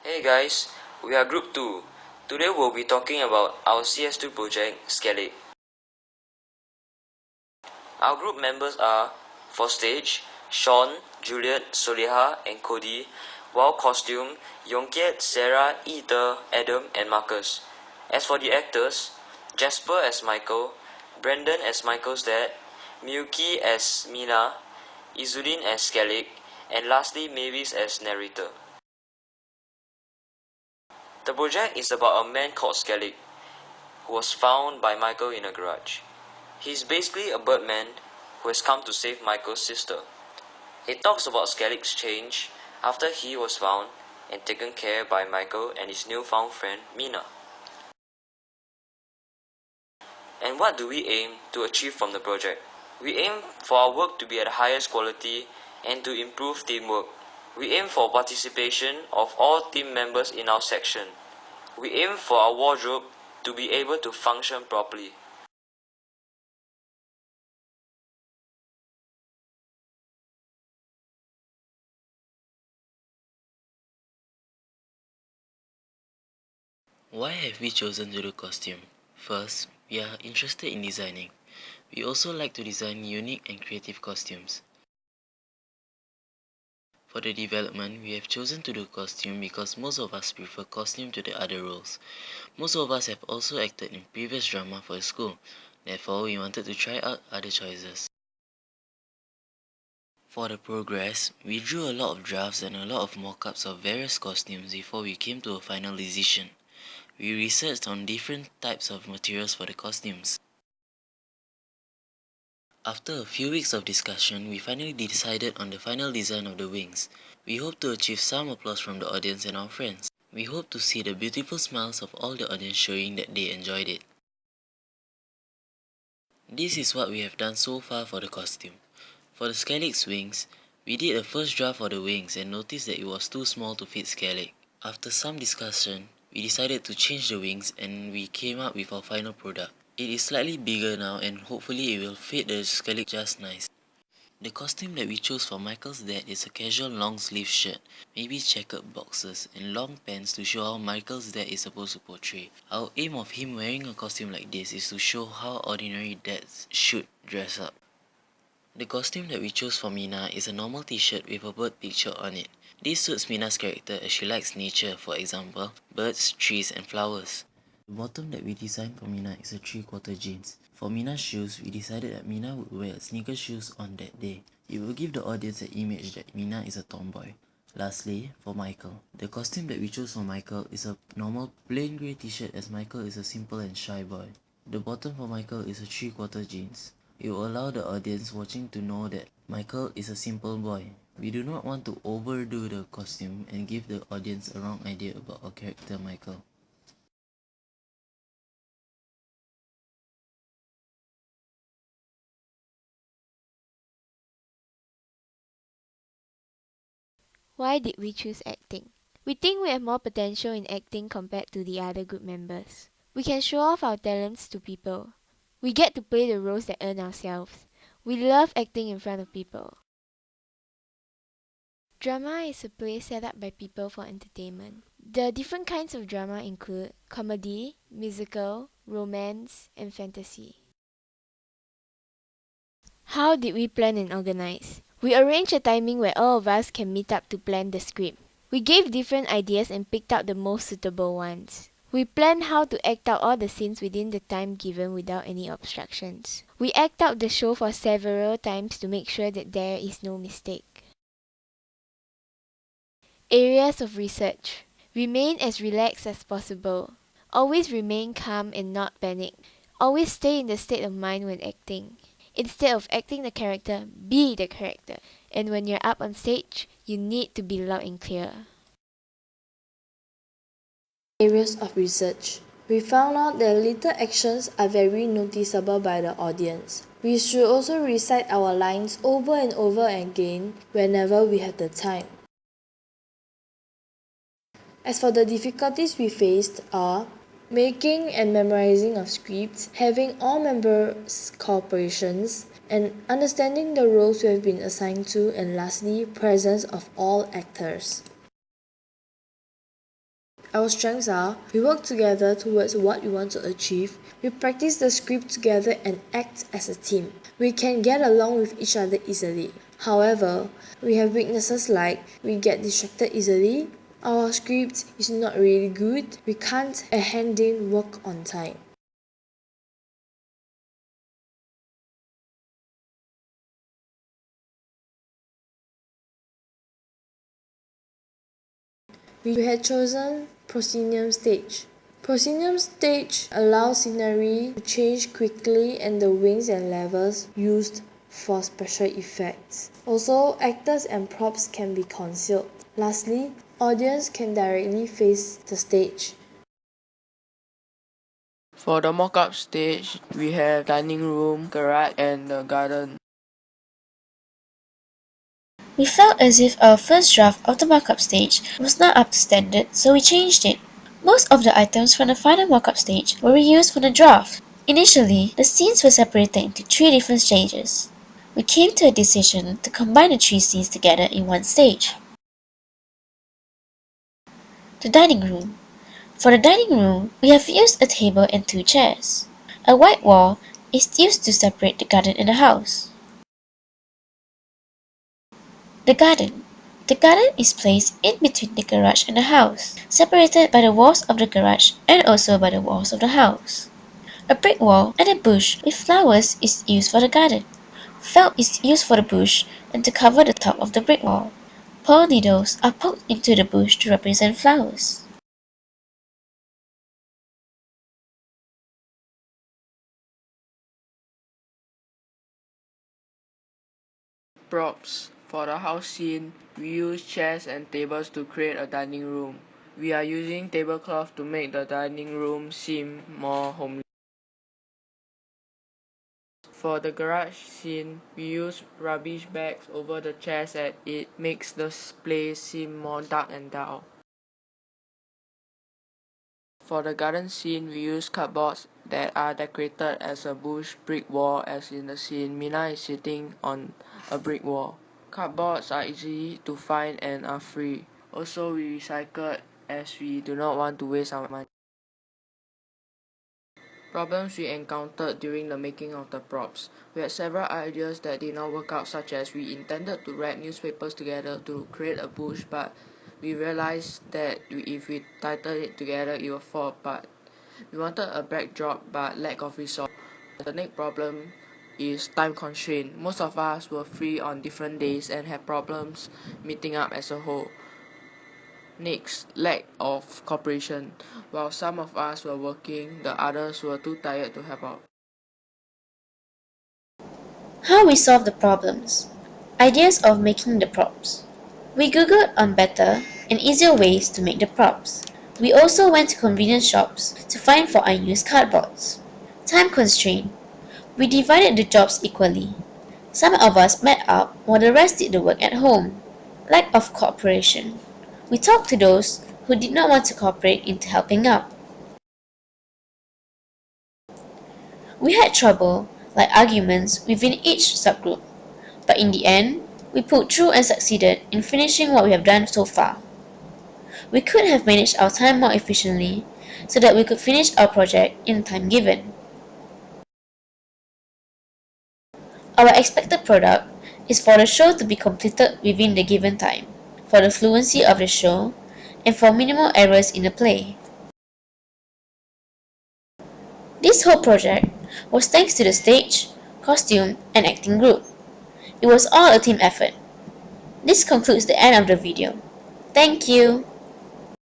Hey guys, we are Group 2. Today we'll be talking about our CS2 project, Skellig. Our group members are, for stage, Sean, Juliet, Soleha, and Cody, while costume, Yongkiet, Sarah, Ether, Adam, and Marcus. As for the actors, Jasper as Michael, Brandon as Michael's dad, Miyuki as Mina, Izudin as Skellig, and lastly Mavis as narrator. The project is about a man called Skellig, who was found by Michael in a garage. He's basically a birdman who has come to save Michael's sister. It talks about Skellig's change after he was found and taken care by Michael and his newfound friend Mina. And what do we aim to achieve from the project? We aim for our work to be at the highest quality and to improve teamwork. We aim for participation of all team members in our section. We aim for our wardrobe to be able to function properly. Why have we chosen to do costume? First, we are interested in designing. We also like to design unique and creative costumes. For the development, we have chosen to do costume because most of us prefer costume to the other roles. Most of us have also acted in previous drama for the school, therefore we wanted to try out other choices. For the progress, we drew a lot of drafts and a lot of mock-ups of various costumes before we came to a final decision. We researched on different types of materials for the costumes. After a few weeks of discussion, we finally decided on the final design of the wings. We hope to achieve some applause from the audience and our friends. We hope to see the beautiful smiles of all the audience showing that they enjoyed it. This is what we have done so far for the costume. For the Skellig's wings, we did a first draft for the wings and noticed that it was too small to fit Skellig. After some discussion, we decided to change the wings and we came up with our final product. It is slightly bigger now and hopefully it will fit the Skellig just nice. The costume that we chose for Michael's dad is a casual long sleeve shirt, maybe checkered boxers, and long pants to show how Michael's dad is supposed to portray. Our aim of him wearing a costume like this is to show how ordinary dads should dress up. The costume that we chose for Mina is a normal t-shirt with a bird picture on it. This suits Mina's character as she likes nature, for example, birds, trees and flowers. The bottom that we designed for Mina is a 3/4 jeans. For Mina's shoes, we decided that Mina would wear sneaker shoes on that day. It will give the audience an image that Mina is a tomboy. Lastly, for Michael. The costume that we chose for Michael is a normal plain grey t-shirt as Michael is a simple and shy boy. The bottom for Michael is a 3/4 jeans. It will allow the audience watching to know that Michael is a simple boy. We do not want to overdo the costume and give the audience a wrong idea about our character Michael. Why did we choose acting? We think we have more potential in acting compared to the other group members. We can show off our talents to people. We get to play the roles that earn ourselves. We love acting in front of people. Drama is a play set up by people for entertainment. The different kinds of drama include comedy, musical, romance, and fantasy. How did we plan and organize? We arranged a timing where all of us can meet up to plan the script. We gave different ideas and picked out the most suitable ones. We planned how to act out all the scenes within the time given without any obstructions. We act out the show for several times to make sure that there is no mistake. Areas of research. Remain as relaxed as possible. Always remain calm and not panic. Always stay in the state of mind when acting. Instead of acting the character, be the character. And when you're up on stage, you need to be loud and clear. Areas of research. We found out that little actions are very noticeable by the audience. We should also recite our lines over and over again whenever we have the time. As for the difficulties we faced are making and memorizing of scripts, having all members' cooperations, and understanding the roles you have been assigned to, and lastly, presence of all actors. Our strengths are, we work together towards what we want to achieve, we practice the script together and act as a team. We can get along with each other easily. However, we have weaknesses like we get distracted easily, our script is not really good, we can't hand in work on time. We had chosen proscenium stage. Proscenium stage allows scenery to change quickly and the wings and levels used for special effects. Also, actors and props can be concealed. Lastly, audience can directly face the stage. For the mock-up stage, we have dining room, garage and the garden. We felt as if our first draft of the mock-up stage was not up to standard, so we changed it. Most of the items from the final mock-up stage were reused from the draft. Initially, the scenes were separated into 3 different stages. We came to a decision to combine the 3 scenes together in one stage. The dining room. For the dining room, we have used a table and 2 chairs. A white wall is used to separate the garden and the house. The garden. The garden is placed in between the garage and the house, separated by the walls of the garage and also by the walls of the house. A brick wall and a bush with flowers is used for the garden. Felt is used for the bush and to cover the top of the brick wall. Pearl needles are poked into the bush to represent flowers. Props. For the house scene, we use chairs and tables to create a dining room. We are using tablecloth to make the dining room seem more homely. For the garage scene, we use rubbish bags over the chairs as it makes the place seem more dark and dull. For the garden scene, we use cupboards that are decorated as a bush brick wall as in the scene Mina is sitting on a brick wall. Cupboards are easy to find and are free. Also, we recycled as we do not want to waste our money. Problems we encountered during the making of the props. We had several ideas that did not work out, such as we intended to wrap newspapers together to create a bush, but we realized that if we tightened it together it would fall apart. We wanted a backdrop but lack of resource. The next problem is time constraint. Most of us were free on different days and had problems meeting up as a whole. Next, lack of cooperation. While some of us were working, the others were too tired to help out. How we solve the problems. Ideas of making the props. We googled on better and easier ways to make the props. We also went to convenience shops to find for unused cardboards. Time constraint. We divided the jobs equally. Some of us met up while the rest did the work at home. Lack of cooperation. We talked to those who did not want to cooperate into helping out. We had trouble, like arguments, within each subgroup, but in the end, we pulled through and succeeded in finishing what we have done so far. We could have managed our time more efficiently so that we could finish our project in the time given. Our expected product is for the show to be completed within the given time, for the fluency of the show, and for minimal errors in the play. This whole project was thanks to the stage, costume, and acting group. It was all a team effort. This concludes the end of the video. Thank you!